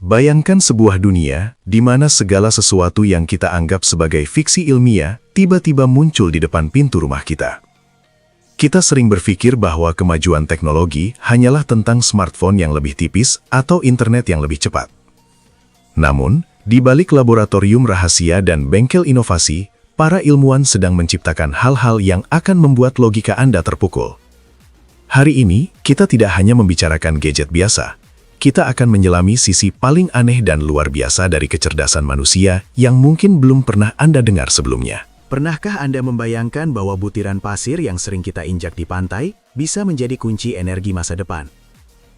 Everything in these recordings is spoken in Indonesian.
Bayangkan sebuah dunia di mana segala sesuatu yang kita anggap sebagai fiksi ilmiah tiba-tiba muncul di depan pintu rumah kita. Kita sering berpikir bahwa kemajuan teknologi hanyalah tentang smartphone yang lebih tipis atau internet yang lebih cepat. Namun, di balik laboratorium rahasia dan bengkel inovasi, para ilmuwan sedang menciptakan hal-hal yang akan membuat logika Anda terpukul. Hari ini, kita tidak hanya membicarakan gadget biasa. Kita akan menyelami sisi paling aneh dan luar biasa dari kecerdasan manusia yang mungkin belum pernah Anda dengar sebelumnya. Pernahkah Anda membayangkan bahwa butiran pasir yang sering kita injak di pantai bisa menjadi kunci energi masa depan?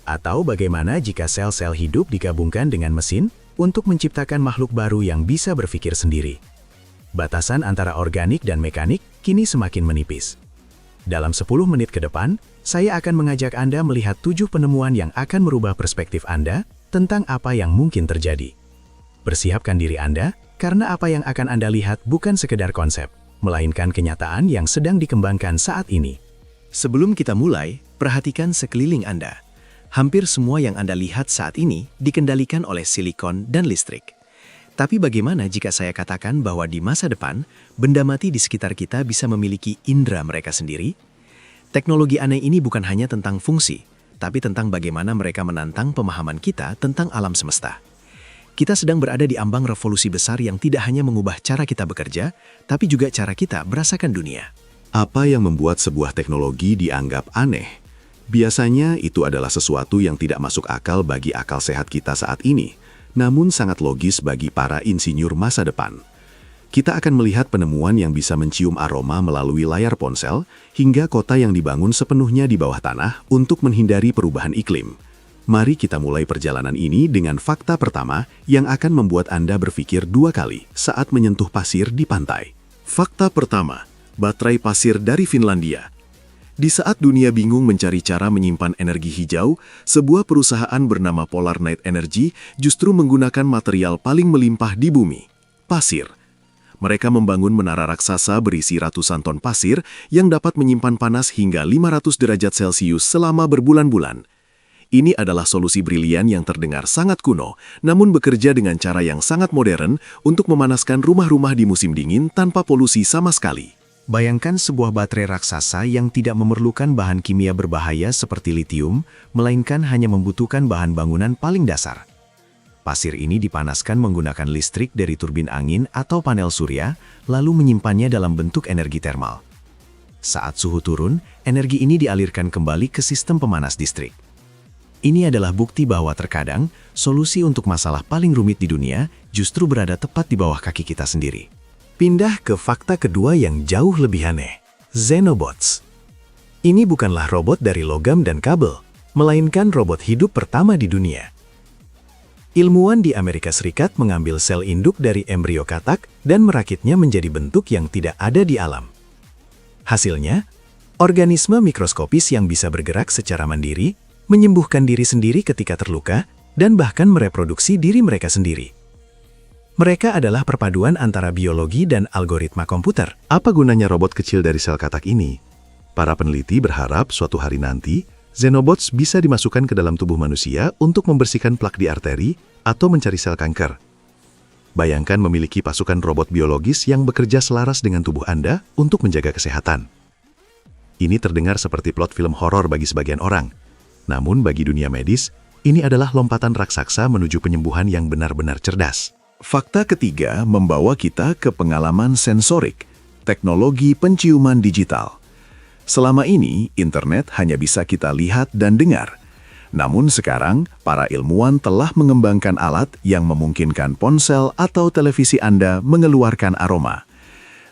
Atau bagaimana jika sel-sel hidup digabungkan dengan mesin untuk menciptakan makhluk baru yang bisa berpikir sendiri? Batasan antara organik dan mekanik kini semakin menipis. Dalam 10 menit ke depan, saya akan mengajak Anda melihat 7 penemuan yang akan merubah perspektif Anda tentang apa yang mungkin terjadi. Persiapkan diri Anda, karena apa yang akan Anda lihat bukan sekedar konsep, melainkan kenyataan yang sedang dikembangkan saat ini. Sebelum kita mulai, perhatikan sekeliling Anda. Hampir semua yang Anda lihat saat ini dikendalikan oleh silikon dan listrik. Tapi bagaimana jika saya katakan bahwa di masa depan, benda mati di sekitar kita bisa memiliki indera mereka sendiri? Teknologi aneh ini bukan hanya tentang fungsi, tapi tentang bagaimana mereka menantang pemahaman kita tentang alam semesta. Kita sedang berada di ambang revolusi besar yang tidak hanya mengubah cara kita bekerja, tapi juga cara kita merasakan dunia. Apa yang membuat sebuah teknologi dianggap aneh? Biasanya itu adalah sesuatu yang tidak masuk akal bagi akal sehat kita saat ini, namun sangat logis bagi para insinyur masa depan. Kita akan melihat penemuan yang bisa mencium aroma melalui layar ponsel, hingga kota yang dibangun sepenuhnya di bawah tanah untuk menghindari perubahan iklim. Mari kita mulai perjalanan ini dengan fakta pertama yang akan membuat Anda berpikir 2 kali saat menyentuh pasir di pantai. Fakta pertama, baterai pasir dari Finlandia. Di saat dunia bingung mencari cara menyimpan energi hijau, sebuah perusahaan bernama Polar Night Energy justru menggunakan material paling melimpah di bumi, pasir. Mereka membangun menara raksasa berisi ratusan ton pasir yang dapat menyimpan panas hingga 500 derajat Celcius selama berbulan-bulan. Ini adalah solusi brilian yang terdengar sangat kuno, namun bekerja dengan cara yang sangat modern untuk memanaskan rumah-rumah di musim dingin tanpa polusi sama sekali. Bayangkan sebuah baterai raksasa yang tidak memerlukan bahan kimia berbahaya seperti litium, melainkan hanya membutuhkan bahan bangunan paling dasar. Pasir ini dipanaskan menggunakan listrik dari turbin angin atau panel surya, lalu menyimpannya dalam bentuk energi termal. Saat suhu turun, energi ini dialirkan kembali ke sistem pemanas listrik. Ini adalah bukti bahwa terkadang, solusi untuk masalah paling rumit di dunia justru berada tepat di bawah kaki kita sendiri. Pindah ke fakta kedua yang jauh lebih aneh, Xenobots. Ini bukanlah robot dari logam dan kabel, melainkan robot hidup pertama di dunia. Ilmuwan di Amerika Serikat mengambil sel induk dari embrio katak dan merakitnya menjadi bentuk yang tidak ada di alam. Hasilnya, organisme mikroskopis yang bisa bergerak secara mandiri, menyembuhkan diri sendiri ketika terluka, dan bahkan mereproduksi diri mereka sendiri. Mereka adalah perpaduan antara biologi dan algoritma komputer. Apa gunanya robot kecil dari sel katak ini? Para peneliti berharap suatu hari nanti, Xenobots bisa dimasukkan ke dalam tubuh manusia untuk membersihkan plak di arteri atau mencari sel kanker. Bayangkan memiliki pasukan robot biologis yang bekerja selaras dengan tubuh Anda untuk menjaga kesehatan. Ini terdengar seperti plot film horor bagi sebagian orang. Namun bagi dunia medis, ini adalah lompatan raksasa menuju penyembuhan yang benar-benar cerdas. Fakta ketiga membawa kita ke pengalaman sensorik, teknologi penciuman digital. Selama ini, internet hanya bisa kita lihat dan dengar. Namun sekarang, para ilmuwan telah mengembangkan alat yang memungkinkan ponsel atau televisi Anda mengeluarkan aroma.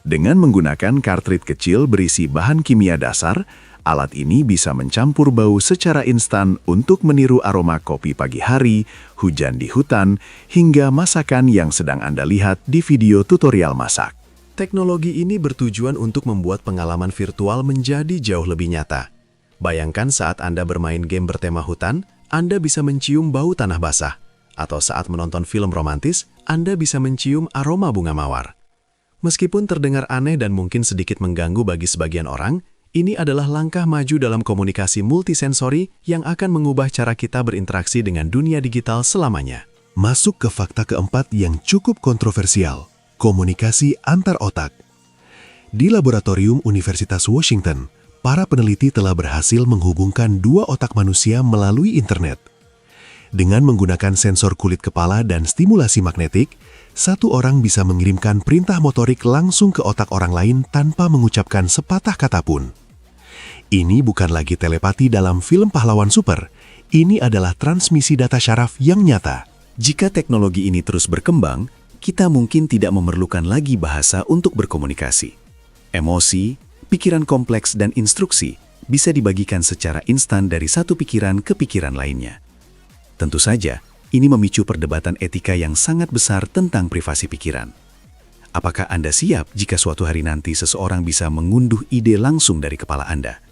Dengan menggunakan kartrid kecil berisi bahan kimia dasar, alat ini bisa mencampur bau secara instan untuk meniru aroma kopi pagi hari, hujan di hutan, hingga masakan yang sedang Anda lihat di video tutorial masak. Teknologi ini bertujuan untuk membuat pengalaman virtual menjadi jauh lebih nyata. Bayangkan saat Anda bermain game bertema hutan, Anda bisa mencium bau tanah basah. Atau saat menonton film romantis, Anda bisa mencium aroma bunga mawar. Meskipun terdengar aneh dan mungkin sedikit mengganggu bagi sebagian orang, ini adalah langkah maju dalam komunikasi multisensori yang akan mengubah cara kita berinteraksi dengan dunia digital selamanya. Masuk ke fakta keempat yang cukup kontroversial, komunikasi antar otak. Di laboratorium Universitas Washington, para peneliti telah berhasil menghubungkan dua otak manusia melalui internet. Dengan menggunakan sensor kulit kepala dan stimulasi magnetik, satu orang bisa mengirimkan perintah motorik langsung ke otak orang lain tanpa mengucapkan sepatah kata pun. Ini bukan lagi telepati dalam film pahlawan super, ini adalah transmisi data syaraf yang nyata. Jika teknologi ini terus berkembang, kita mungkin tidak memerlukan lagi bahasa untuk berkomunikasi. Emosi, pikiran kompleks dan instruksi bisa dibagikan secara instan dari satu pikiran ke pikiran lainnya. Tentu saja, ini memicu perdebatan etika yang sangat besar tentang privasi pikiran. Apakah Anda siap jika suatu hari nanti seseorang bisa mengunduh ide langsung dari kepala Anda?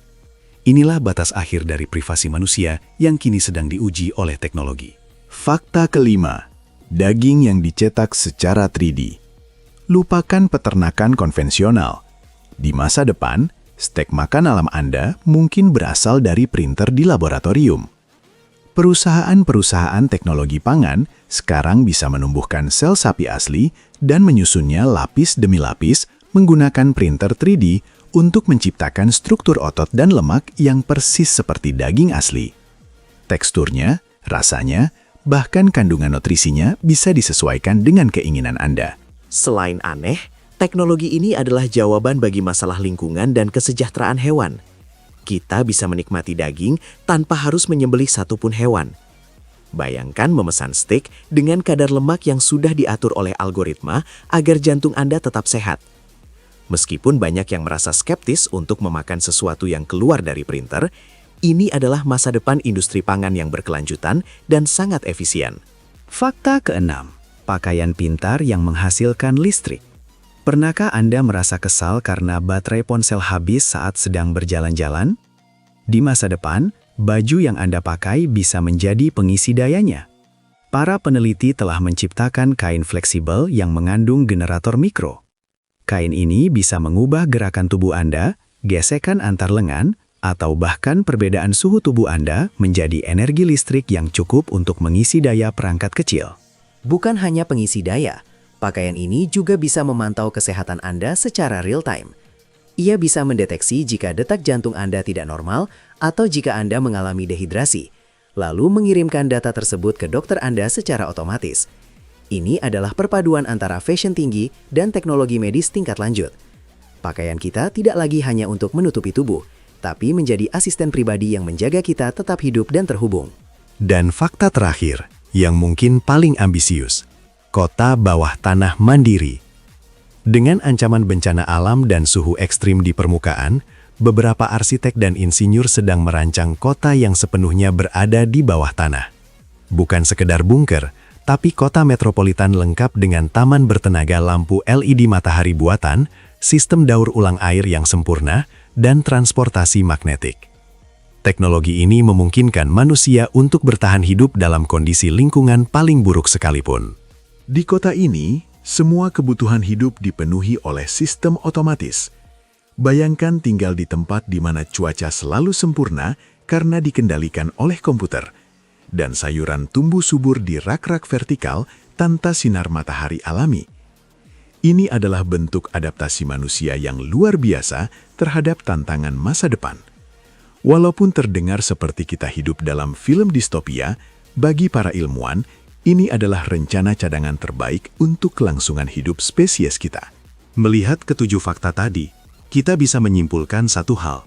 Inilah batas akhir dari privasi manusia yang kini sedang diuji oleh teknologi. Fakta kelima, daging yang dicetak secara 3D. Lupakan peternakan konvensional. Di masa depan, stek makan alam Anda mungkin berasal dari printer di laboratorium. Perusahaan-perusahaan teknologi pangan sekarang bisa menumbuhkan sel sapi asli dan menyusunnya lapis demi lapis menggunakan printer 3D untuk menciptakan struktur otot dan lemak yang persis seperti daging asli. Teksturnya, rasanya, bahkan kandungan nutrisinya bisa disesuaikan dengan keinginan Anda. Selain aneh, teknologi ini adalah jawaban bagi masalah lingkungan dan kesejahteraan hewan. Kita bisa menikmati daging tanpa harus menyembelih satupun hewan. Bayangkan memesan steak dengan kadar lemak yang sudah diatur oleh algoritma agar jantung Anda tetap sehat. Meskipun banyak yang merasa skeptis untuk memakan sesuatu yang keluar dari printer, ini adalah masa depan industri pangan yang berkelanjutan dan sangat efisien. Fakta keenam, pakaian pintar yang menghasilkan listrik. Pernahkah Anda merasa kesal karena baterai ponsel habis saat sedang berjalan-jalan? Di masa depan, baju yang Anda pakai bisa menjadi pengisi dayanya. Para peneliti telah menciptakan kain fleksibel yang mengandung generator mikro. Kain ini bisa mengubah gerakan tubuh Anda, gesekan antar lengan, atau bahkan perbedaan suhu tubuh Anda menjadi energi listrik yang cukup untuk mengisi daya perangkat kecil. Bukan hanya pengisi daya, pakaian ini juga bisa memantau kesehatan Anda secara real-time. Ia bisa mendeteksi jika detak jantung Anda tidak normal atau jika Anda mengalami dehidrasi, lalu mengirimkan data tersebut ke dokter Anda secara otomatis. Ini adalah perpaduan antara fashion tinggi dan teknologi medis tingkat lanjut. Pakaian kita tidak lagi hanya untuk menutupi tubuh, tapi menjadi asisten pribadi yang menjaga kita tetap hidup dan terhubung. Dan fakta terakhir, yang mungkin paling ambisius, kota bawah tanah mandiri. Dengan ancaman bencana alam dan suhu ekstrim di permukaan, beberapa arsitek dan insinyur sedang merancang kota yang sepenuhnya berada di bawah tanah. Bukan sekedar bunker, tapi kota metropolitan lengkap dengan taman bertenaga lampu LED matahari buatan, sistem daur ulang air yang sempurna, dan transportasi magnetik. Teknologi ini memungkinkan manusia untuk bertahan hidup dalam kondisi lingkungan paling buruk sekalipun. Di kota ini, semua kebutuhan hidup dipenuhi oleh sistem otomatis. Bayangkan tinggal di tempat di mana cuaca selalu sempurna karena dikendalikan oleh komputer, dan sayuran tumbuh subur di rak-rak vertikal tanpa sinar matahari alami. Ini adalah bentuk adaptasi manusia yang luar biasa terhadap tantangan masa depan. Walaupun terdengar seperti kita hidup dalam film distopia, bagi para ilmuwan, ini adalah rencana cadangan terbaik untuk kelangsungan hidup spesies kita. Melihat ketujuh fakta tadi, kita bisa menyimpulkan satu hal.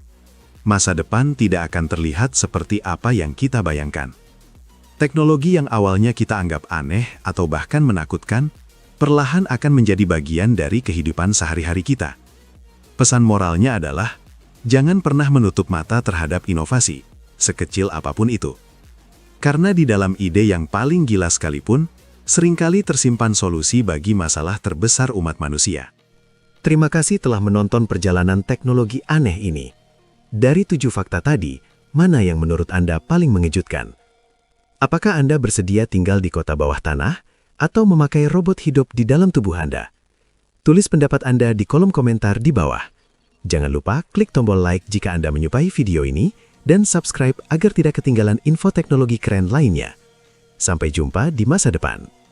Masa depan tidak akan terlihat seperti apa yang kita bayangkan. Teknologi yang awalnya kita anggap aneh atau bahkan menakutkan, perlahan akan menjadi bagian dari kehidupan sehari-hari kita. Pesan moralnya adalah, jangan pernah menutup mata terhadap inovasi, sekecil apapun itu. Karena di dalam ide yang paling gila sekalipun, seringkali tersimpan solusi bagi masalah terbesar umat manusia. Terima kasih telah menonton perjalanan teknologi aneh ini. Dari 7 fakta tadi, mana yang menurut Anda paling mengejutkan? Apakah Anda bersedia tinggal di kota bawah tanah, atau memakai robot hidup di dalam tubuh Anda? Tulis pendapat Anda di kolom komentar di bawah. Jangan lupa klik tombol like jika Anda menyukai video ini, dan subscribe agar tidak ketinggalan info teknologi keren lainnya. Sampai jumpa di masa depan.